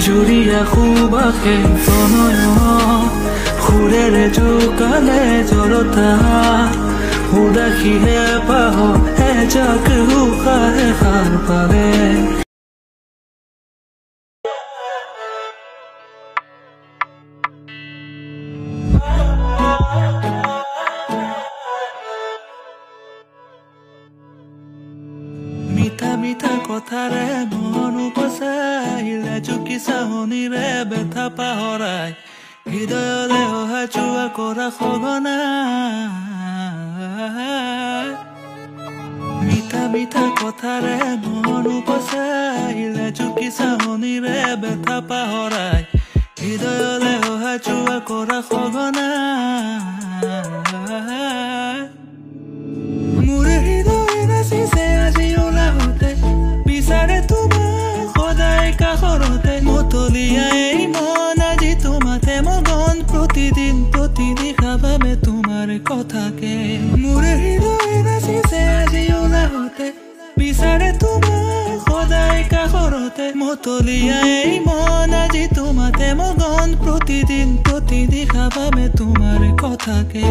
জুৰিয়া খুবাকে প্ৰণয় সুৰেৰে জোকালে জলতা উদাসীহে পাহ এজাক উশাহে সাৰ পালে মিঠা মিঠা কথাৰে মন উপচাইলে জুকি চাহনিৰে বেথা পাহৰাই হৃদয়লে অহা যোৱা কৰা সঘনাই মিঠা মিঠা কথাৰে মন উপচাইলে জুকি চাহনিৰে বেথা পাহৰাই হৃদয়লে অহা যোৱা কৰা সঘনাই মোৰ হৃদয় নাচিছে আজি ওলাওঁতে বিচাৰে তোমাক সদায় কাষৰতে মতলীয়াই মন আজি তোমাতে মগন প্ৰতিদিন প্ৰতিনিশা ভাবে তোমাৰ কথাকে মোৰ হৃদয় নাচিছে আজি ওলাওঁতে বিচাৰে তোমাক সদায় কাষৰতে মতলীয়াই মন আজি তোমাতে মগন প্ৰতিদিন প্ৰতিনিশা ভাবে তোমাৰ কথাকে